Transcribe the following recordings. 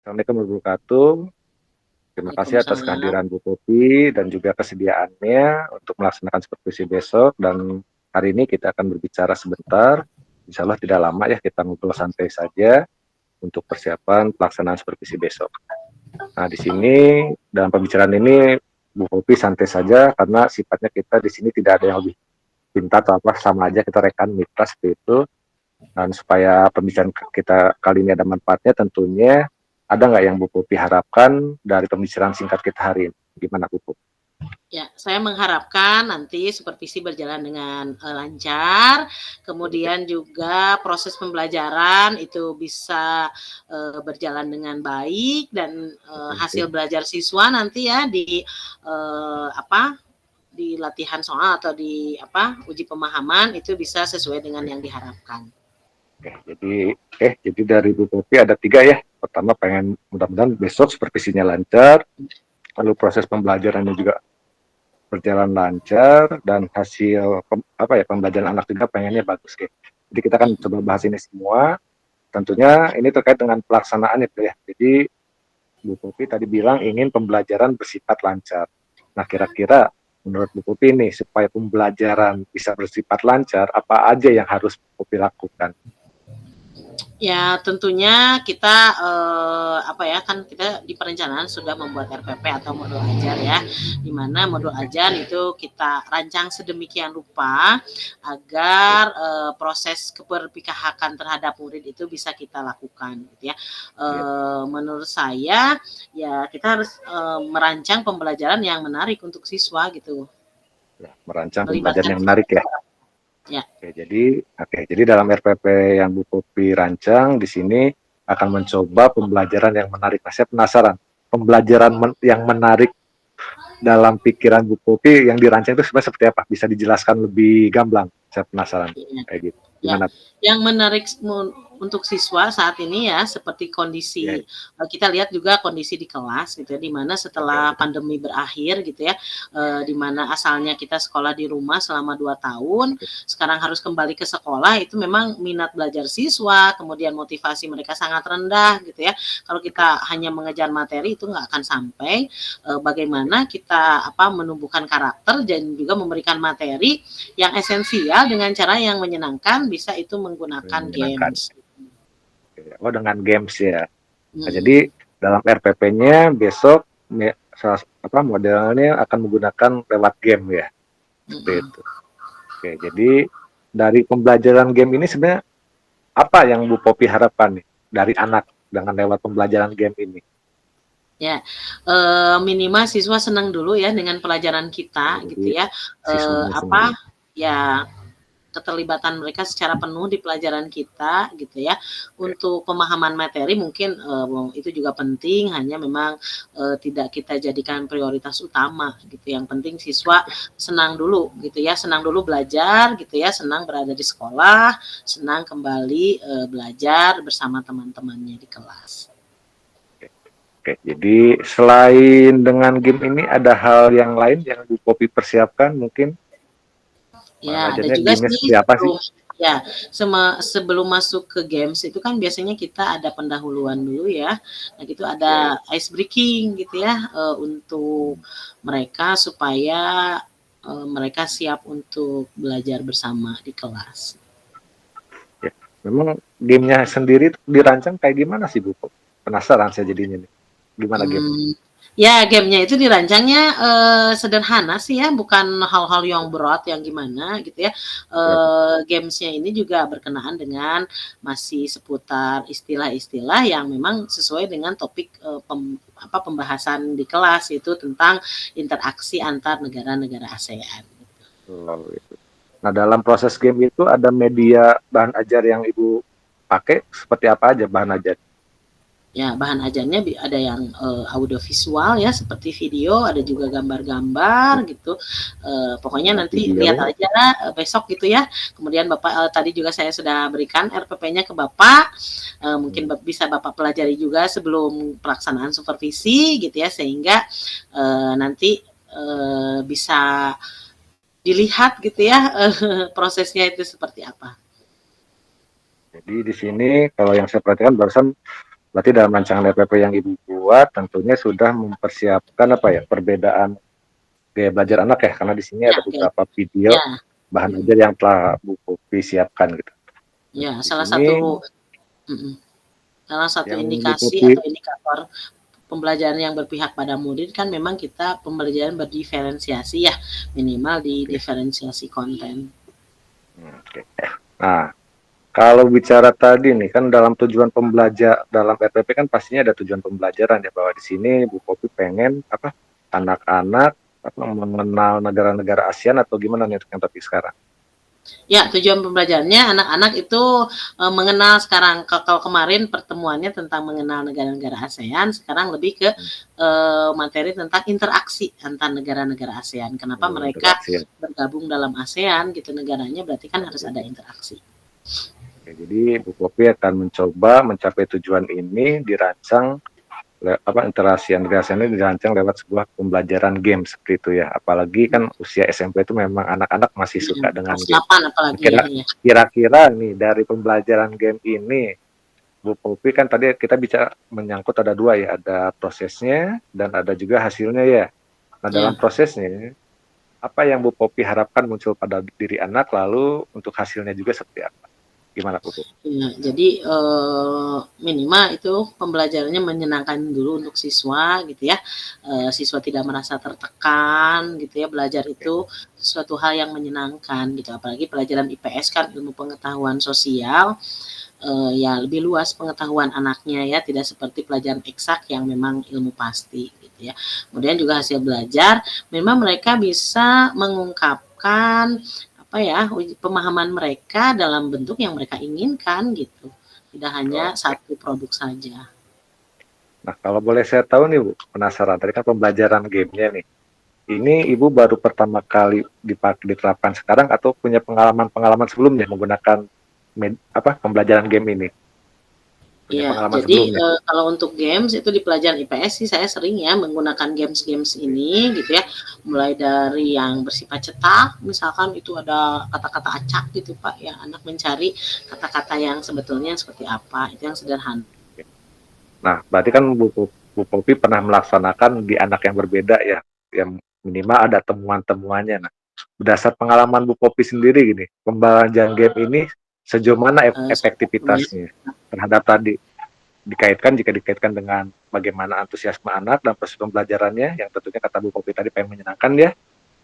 Assalamualaikum warahmatullahi wabarakatuh. Terima kasih atas Waalaikumsalam. kehadiran Bu Popi dan juga kesediaannya untuk melaksanakan supervisi besok. Dan hari ini kita akan berbicara sebentar. Insya Allah tidak lama ya, kita ngobrol santai saja untuk persiapan pelaksanaan supervisi besok. Nah, di sini dalam pembicaraan ini Bu Popi santai saja karena sifatnya kita di sini tidak ada yang lebih pintar atau apa, sama aja kita rekan mitra seperti itu. Dan supaya pembicaraan kita kali ini ada manfaatnya, tentunya ada nggak yang Bu Popi harapkan dari pembicaraan singkat kita hari ini? Gimana Bu Popi? Ya, saya mengharapkan nanti supervisi berjalan dengan lancar, kemudian juga proses pembelajaran itu bisa berjalan dengan baik dan hasil belajar siswa nanti ya di di latihan soal atau di uji pemahaman itu bisa sesuai dengan yang diharapkan. Jadi dari Bu Popi ada 3 ya. Pertama, pengen mudah-mudahan besok supervisinya lancar, lalu proses pembelajarannya juga berjalan lancar, dan hasil pembelajaran anak juga pengennya bagus ya. Jadi kita akan coba bahas ini semua. Tentunya ini terkait dengan pelaksanaan itu ya. Jadi Bu Popi tadi bilang ingin pembelajaran bersifat lancar. Nah, kira-kira menurut Bu Popi nih, supaya pembelajaran bisa bersifat lancar, apa aja yang harus Bu Popi lakukan? Ya tentunya kita kan kita di perencanaan sudah membuat RPP atau modul ajar ya, di mana modul ajar itu kita rancang sedemikian rupa agar proses keberpihakan terhadap murid itu bisa kita lakukan gitu ya. Menurut saya ya kita harus merancang pembelajaran yang menarik untuk siswa gitu. Ya, merancang pembelajaran Melibatkan yang menarik ya. ya. Jadi dalam RPP yang Bu Popi rancang di sini akan mencoba pembelajaran yang menarik. Nah, saya penasaran, pembelajaran yang menarik dalam pikiran Bu Popi yang dirancang itu sebenarnya seperti apa? Bisa dijelaskan lebih gamblang? Saya penasaran kayak gitu. Ya, Gimana? yang menarik untuk siswa saat ini ya seperti kondisi kita lihat juga kondisi di kelas gitu ya, di mana setelah pandemi berakhir gitu ya, di mana asalnya kita sekolah di rumah selama 2 tahun, sekarang harus kembali ke sekolah, itu memang minat belajar siswa, kemudian motivasi mereka sangat rendah gitu ya. Kalau kita hanya mengejar materi itu nggak akan sampai. Bagaimana kita menumbuhkan karakter dan juga memberikan materi yang esensial dengan cara yang menyenangkan, bisa itu menggunakan games. Oh, dengan games ya. Nah, jadi dalam RPP-nya besok modelnya akan menggunakan lewat game ya. Seperti itu. Oke, jadi dari pembelajaran game ini sebenarnya apa yang Bu Popi harapkan nih dari anak dengan lewat pembelajaran game ini? Ya, minimal siswa senang dulu ya dengan pelajaran kita gitu ya. Ya keterlibatan mereka secara penuh di pelajaran kita gitu ya. Untuk pemahaman materi mungkin itu juga penting, hanya memang tidak kita jadikan prioritas utama gitu. Yang penting siswa senang dulu gitu ya, senang dulu belajar gitu ya, senang berada di sekolah, senang kembali belajar bersama teman-temannya di kelas. Oke, jadi selain dengan game ini ada hal yang lain yang Bu Popi persiapkan mungkin? Ya, ada juga sih sebelum masuk ke games itu kan biasanya kita ada pendahuluan dulu ya. Nah, gitu ada ice breaking gitu ya untuk mereka supaya mereka siap untuk belajar bersama di kelas. Ya, memang gamenya sendiri dirancang kayak gimana sih Bu? Penasaran saya jadinya nih. Gimana game? Ya, gamenya itu dirancangnya sederhana sih ya, bukan hal-hal yang berat yang gimana gitu ya. Games-nya ini juga berkenaan dengan masih seputar istilah-istilah yang memang sesuai dengan topik pembahasan di kelas, itu tentang interaksi antar negara-negara ASEAN. Nah, dalam proses game itu ada media bahan ajar yang Ibu pakai, seperti apa aja bahan ajar? Ya, bahan ajarnya ada yang audiovisual ya, seperti video, ada juga gambar-gambar gitu. Pokoknya nanti lihat aja besok gitu ya. Kemudian Bapak tadi juga saya sudah berikan RPP-nya ke Bapak. Mungkin bisa Bapak pelajari juga sebelum pelaksanaan supervisi gitu ya, sehingga nanti bisa dilihat gitu ya prosesnya itu seperti apa. Jadi di sini kalau yang saya perhatikan barusan Berarti dalam rancangan RPP yang Ibu buat tentunya sudah mempersiapkan apa ya, perbedaan gaya belajar anak ya, karena di sini Ya, ada kayak beberapa video ya, bahan mhm, ajar yang telah Bu Popi siapkan gitu. ya, Di salah sini satu mhm, salah satu yang Bu indikasi Popi atau indikator pembelajaran yang berpihak pada murid kan memang kita pembelajaran berdiferensiasi ya, minimal di oke. diferensiasi konten. Oke. Nah, kalau bicara tadi nih kan dalam tujuan pembelajar dalam RPP kan pastinya ada tujuan pembelajaran ya, bahwa di sini Bu Popi pengen apa anak-anak apa, mengenal negara-negara ASEAN atau gimana nih yang topik sekarang? Ya, tujuan pembelajarannya anak-anak itu, mengenal sekarang kalau kemarin pertemuannya tentang mengenal negara-negara ASEAN, sekarang lebih ke, Hmm. materi tentang interaksi antar negara-negara ASEAN. Kenapa Oh, mereka interaksi ya. bergabung dalam ASEAN gitu negaranya, berarti kan harus ada interaksi. Oke, jadi Bu Popi akan mencoba mencapai tujuan ini dirancang apa interaksi ini dirancang lewat sebuah pembelajaran game seperti itu ya. Apalagi kan usia SMP itu memang anak-anak masih Iya, suka dengan kelas game. 8 apalagi ya, Kira iya. kira-kira nih dari pembelajaran game ini Bu Popi kan tadi kita bicara menyangkut ada dua ya, ada prosesnya dan ada juga hasilnya ya. Nah dalam Iya, prosesnya apa yang Bu Popi harapkan muncul pada diri anak, lalu untuk hasilnya juga seperti apa? Gimana Bu Popi? iya. Jadi, minimal itu pembelajarannya menyenangkan dulu untuk siswa gitu ya, siswa tidak merasa tertekan gitu ya, belajar Oke, itu sesuatu hal yang menyenangkan gitu, apalagi pelajaran IPS kan ilmu pengetahuan sosial, ya lebih luas pengetahuan anaknya ya, tidak seperti pelajaran eksak yang memang ilmu pasti gitu ya. Kemudian juga hasil belajar, memang mereka bisa mengungkapkan apa ya, pemahaman mereka dalam bentuk yang mereka inginkan gitu. Tidak hanya oke. satu produk saja. Nah kalau boleh saya tahu nih Bu, penasaran. Tadi kan pembelajaran gamenya nih. Ini Ibu baru pertama kali diterapkan sekarang atau punya pengalaman-pengalaman sebelumnya menggunakan pembelajaran game ini? Punya Iya, pengalaman jadi, sebelumnya? kalau untuk games itu di pelajaran IPS sih saya sering ya menggunakan games-games ini gitu ya, mulai dari yang bersifat cetak, misalkan itu ada kata-kata acak gitu Pak, ya anak mencari kata-kata yang sebetulnya seperti apa, itu yang sederhana. Nah, berarti kan Bu Popi pernah melaksanakan di anak yang berbeda ya, yang minimal ada temuan-temuannya. Nah, berdasar pengalaman Bu Popi sendiri gini, pembelajaran game ini sejauh mana Salah satunya efektivitasnya terhadap tadi dikaitkan jika dikaitkan dengan bagaimana antusiasme anak dan proses pembelajarannya yang tentunya kata Bu Popi tadi pengen menyenangkan ya,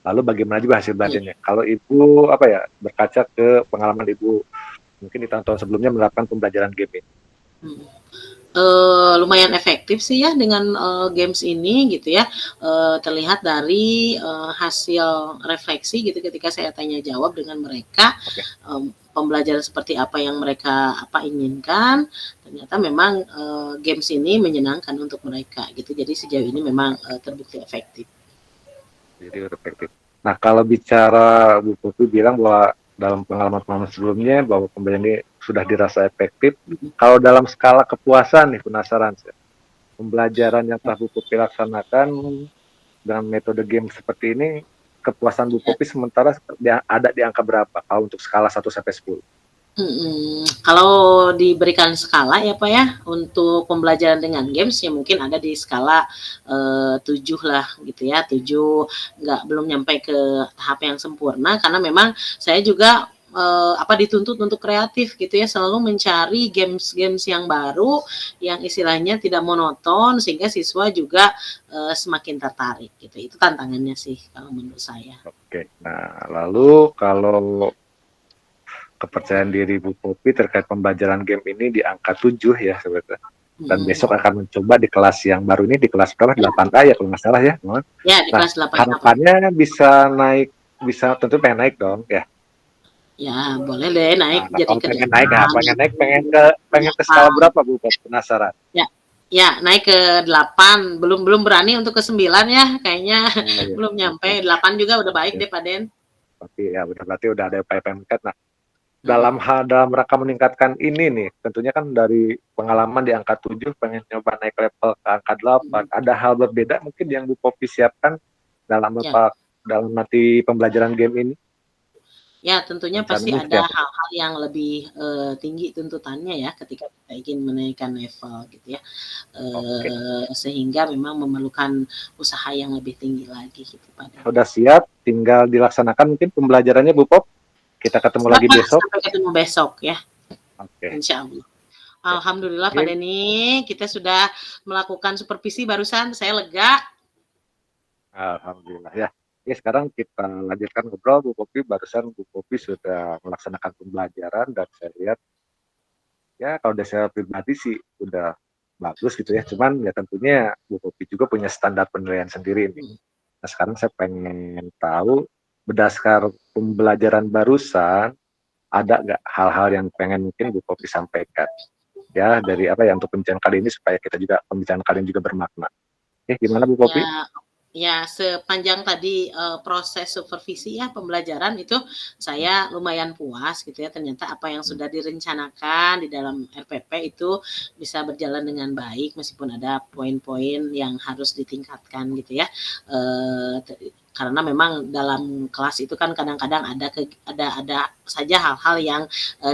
lalu bagaimana juga hasil iya, belajarnya. Kalau Ibu apa ya berkaca ke pengalaman Ibu mungkin di tahun-tahun sebelumnya menerapkan pembelajaran game ini. mhm. Lumayan efektif sih ya dengan, games ini gitu ya, terlihat dari, hasil refleksi gitu ketika saya tanya jawab dengan mereka, Oke. pembelajaran seperti apa yang mereka inginkan, ternyata memang, games ini menyenangkan untuk mereka gitu. Jadi sejauh ini memang, terbukti efektif. Jadi efektif. Nah, kalau bicara Bu Putu bilang bahwa dalam pengalaman-pengalaman sebelumnya bahwa pembelajaran ini sudah dirasa efektif. Mhm. Kalau dalam skala kepuasan nih penasaran saya. Pembelajaran yang telah Bu Popi laksanakan dengan metode game seperti ini, kepuasan Bu Ya. Popi sementara ada di angka berapa? Kalau untuk skala 1 sampai 10. Kalau diberikan skala ya, Pak, ya, untuk pembelajaran dengan games ya mungkin ada di skala, 7 lah gitu ya, 7 belum nyampe ke tahap yang sempurna karena memang saya juga, dituntut untuk kreatif gitu ya, selalu mencari games-games yang baru, yang istilahnya tidak monoton sehingga siswa juga, semakin tertarik gitu. Itu tantangannya sih kalau menurut saya. Oke. Nah, lalu kalau kepercayaan diri Bu Popi terkait pembelajaran game ini di angka 7 ya sebetulnya. Dan Mhm. besok akan mencoba di kelas yang baru ini di kelas berapa? Ya, 8A ya kalau nggak salah ya. ya di Nah, kelas 8 apa? harapannya bisa naik, bisa tentu pengen naik dong ya. Ya, boleh deh naik Nah, jadi kalau ke pengen naik, 8 gitu, ke pengen ke skala 8. berapa Bu? Penasaran. Ya, ya naik ke 8, belum belum berani untuk ke 9 ya, kayaknya Oh iya, belum nyampe, oke. 8 juga udah baik Oke. deh, Pak Den. Tapi ya udah berarti udah ada upaya meningkat. Nah, Mhm, dalam rangka meningkatkan ini nih, tentunya kan dari pengalaman di angka 7 pengen nyoba naik level ke angka 8. mhm, Ada hal berbeda mungkin yang Bu Popi siapkan dalam ya. apa dalam nanti pembelajaran game ini? Ya, tentunya pasti rencananya ada seperti apa? hal-hal yang lebih, tinggi tuntutannya ya ketika kita ingin menaikkan level gitu ya, Oke, sehingga memang memerlukan usaha yang lebih tinggi lagi gitu padanya. sudah siap, tinggal dilaksanakan mungkin pembelajarannya Bu Pop. Kita ketemu Siap lagi Pak, besok. sampai ketemu besok ya, Oke, insya Allah. siap. Alhamdulillah Pak Oke, Denny, kita sudah melakukan supervisi barusan, saya lega. alhamdulillah ya. Oke, sekarang kita lanjutkan ngobrol Bu Popi. Barusan Bu Popi sudah melaksanakan pembelajaran dan saya lihat ya kalau dari saya pribadi sih udah bagus gitu ya. Cuman ya tentunya Bu Popi juga punya standar penilaian sendiri nih. Mhm, Nah, sekarang saya pengen tahu berdasar pembelajaran barusan ada nggak hal-hal yang pengen mungkin Bu Popi sampaikan ya dari apa ya untuk pembicaraan kali ini supaya kita juga pembicaraan kali ini juga bermakna. Oke, gimana Bu Popi? ya. Ya, sepanjang tadi, proses supervisi ya pembelajaran itu saya lumayan puas gitu ya, ternyata apa yang sudah direncanakan di dalam RPP itu bisa berjalan dengan baik meskipun ada poin-poin yang harus ditingkatkan gitu ya. Karena memang dalam kelas itu kan kadang-kadang ada saja hal-hal yang,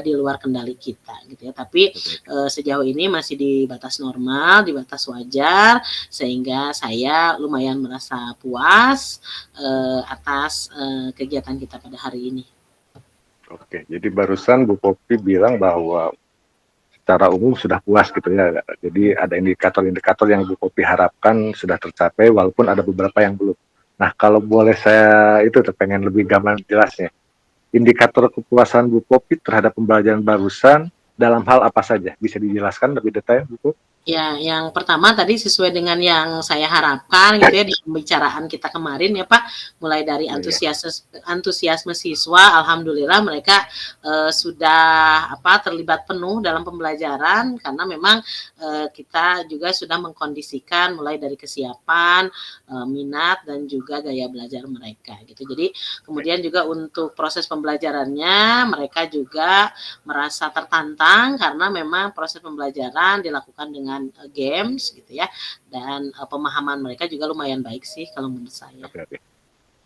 di luar kendali kita gitu ya. Tapi, sejauh ini masih di batas normal, di batas wajar, sehingga saya lumayan merasa puas, atas, kegiatan kita pada hari ini. Oke, jadi barusan Bu Popi bilang bahwa secara umum sudah puas gitu ya. Jadi ada indikator-indikator yang Bu Popi harapkan sudah tercapai walaupun ada beberapa yang belum. Nah, kalau boleh saya itu pengen lebih gambar jelasnya. Indikator kepuasan Bu Popi terhadap pembelajaran barusan dalam hal apa saja? Bisa dijelaskan lebih detail Bu Popi? Ya, yang pertama tadi sesuai dengan yang saya harapkan gitu ya di pembicaraan kita kemarin ya Pak, mulai dari Iya, antusiasme siswa, alhamdulillah mereka, sudah terlibat penuh dalam pembelajaran karena memang, kita juga sudah mengkondisikan mulai dari kesiapan, minat dan juga gaya belajar mereka gitu. Jadi kemudian juga untuk proses pembelajarannya mereka juga merasa tertantang karena memang proses pembelajaran dilakukan dengan games gitu ya dan pemahaman mereka juga lumayan baik sih kalau menurut saya. oke, oke.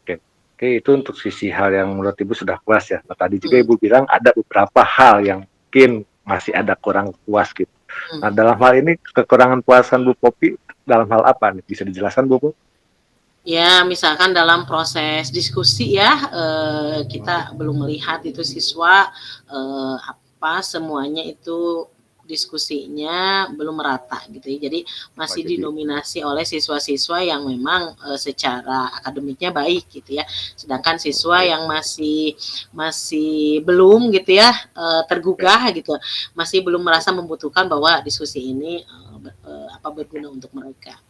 Oke, oke, itu untuk sisi hal yang menurut Ibu sudah puas ya. Nah, tadi juga Hmm. Ibu bilang ada beberapa hal yang mungkin masih ada kurang puas gitu. Nah, dalam hal ini kekurangan puasan Bu Popi dalam hal apa nih? Bisa dijelaskan Bu Popi? Ya, misalkan dalam proses diskusi ya, kita belum melihat itu siswa, semuanya itu diskusinya belum merata gitu ya. Jadi Oh, masih jadi didominasi oleh siswa-siswa yang memang, secara akademiknya baik gitu ya. Sedangkan siswa oke, yang masih masih belum gitu ya, oke, tergugah gitu, masih belum oke, merasa membutuhkan bahwa diskusi ini, oke. berguna untuk mereka.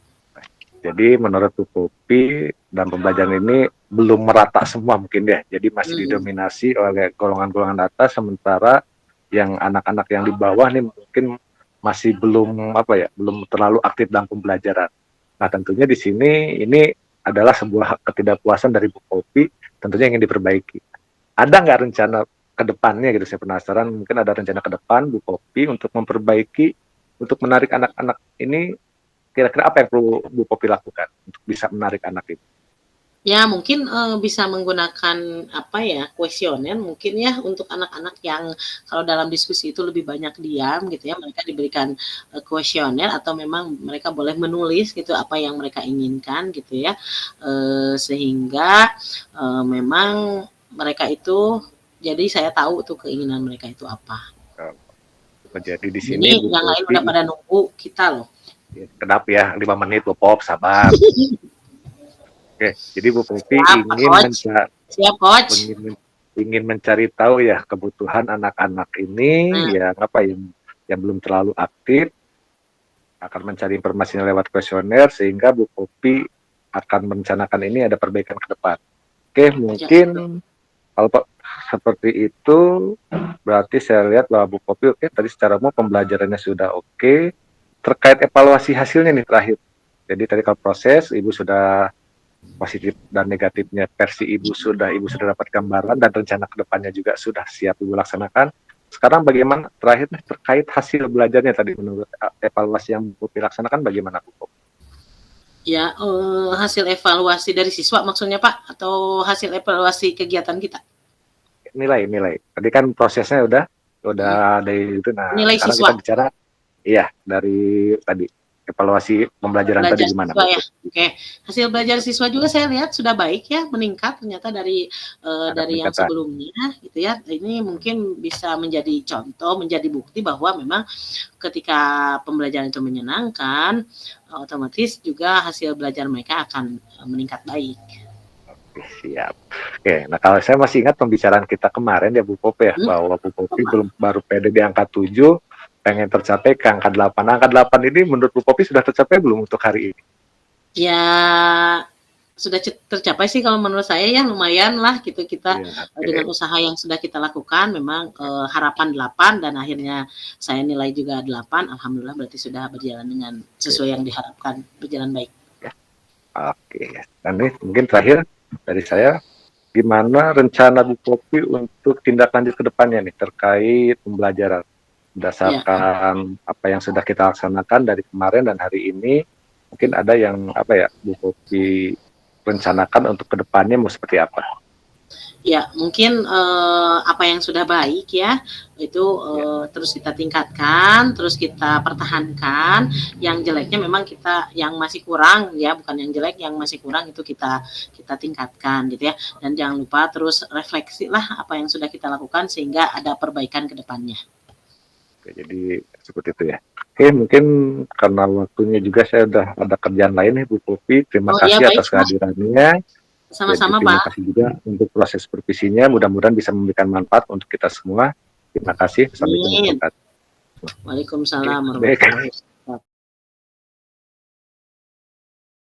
Jadi menurut Bu Popi dan pembelajaran ini belum merata semua mungkin ya. Jadi masih Mhm. didominasi oleh golongan-golongan atas sementara yang anak-anak yang di bawah nih mungkin masih belum apa ya, belum terlalu aktif dalam pembelajaran. Nah, tentunya di sini ini adalah sebuah ketidakpuasan dari Bu Popi, tentunya ingin diperbaiki. Ada nggak rencana ke depannya gitu? Saya penasaran, mungkin ada rencana ke depan Bu Popi untuk memperbaiki, untuk menarik anak-anak ini, kira-kira apa yang perlu Bu Popi lakukan untuk bisa menarik anak itu? Ya mungkin, bisa menggunakan kuesioner mungkin ya untuk anak-anak yang kalau dalam diskusi itu lebih banyak diam gitu ya, mereka diberikan, kuesioner atau memang mereka boleh menulis gitu apa yang mereka inginkan gitu ya, sehingga, memang mereka itu jadi saya tahu tuh keinginan mereka itu apa. Jadi di sini Ini Bu yang lain udah Popi, pada nunggu kita loh. kenapa ya 5 menit Bu Pop, sabar. Oke, jadi Bu Popi Siap Pak Coach, siap Coach. ingin mencari tahu ya kebutuhan anak-anak ini Nah, yang apa yang belum terlalu aktif, akan mencari informasinya lewat kuesioner sehingga Bu Popi akan merencanakan ini ada perbaikan ke depan. Oke, ya mungkin betul. kalau seperti itu berarti saya lihat bahwa Bu Popi oke tadi secara umum pembelajarannya sudah oke. Terkait evaluasi hasilnya nih terakhir. Jadi tadi kalau proses Ibu sudah positif dan negatifnya versi Ibu sudah dapat gambaran dan rencana kedepannya juga sudah siap Ibu laksanakan. Sekarang bagaimana terakhir terkait hasil belajarnya tadi menurut evaluasi yang Bu laksanakan bagaimana Bu? Ya, hasil evaluasi dari siswa maksudnya Pak? Atau hasil evaluasi kegiatan kita? nilai. Tadi kan prosesnya udah dari itu. Nah, Nilai sekarang siswa. kita bicara iya dari tadi evaluasi pembelajaran tadi Belajar gimana siswa ya, bentuk oke. Hasil belajar siswa juga saya lihat sudah baik ya, meningkat ternyata ada dari yang peningkatan. sebelumnya gitu ya. Ini mungkin bisa menjadi contoh, menjadi bukti bahwa memang ketika pembelajaran itu menyenangkan, otomatis juga hasil belajar mereka akan, meningkat baik. Oke, siap. Oke, nah kalau saya masih ingat pembicaraan kita kemarin ya Bu Popi ya, Mhm, bahwa Bu Popi Pak. baru pede di angka 7, pengen tercapai ke angka 8. Angka 8 ini menurut Bu Popi sudah tercapai belum untuk hari ini? Ya, sudah tercapai sih kalau menurut saya ya, lumayan lah gitu kita, Iya, dengan oke. usaha yang sudah kita lakukan memang, harapan 8 dan akhirnya saya nilai juga 8, alhamdulillah berarti sudah berjalan dengan Oke, sesuai yang diharapkan, berjalan baik. ya. Oke. Dan ini mungkin terakhir dari saya, gimana rencana Bu Popi untuk tindak lanjut ke depannya nih terkait pembelajaran Ya. berdasarkan apa yang sudah kita laksanakan dari kemarin dan hari ini, mungkin ada yang apa ya Bu Popi rencanakan untuk ke depannya mau seperti apa? Ya, mungkin, apa yang sudah baik ya, itu, Ya, terus kita tingkatkan, terus kita pertahankan, yang jeleknya memang kita yang masih kurang ya, bukan yang jelek, yang masih kurang itu kita kita tingkatkan gitu ya. Dan jangan lupa terus refleksi lah apa yang sudah kita lakukan sehingga ada perbaikan ke depannya. oke, jadi seperti itu ya. Oke, mungkin karena waktunya juga saya udah ada kerjaan lain nih Bu Popi. Terima Oh iya, kasih baik atas Pak, kehadirannya. Jadi sama-sama terima Pak. kasih juga untuk proses supervisinya. Mudah-mudahan bisa memberikan manfaat untuk kita semua. Terima kasih. Sampai jumpa. Amin. Oke, Waalaikumsalam baik. warahmatullahi wabarakatuh.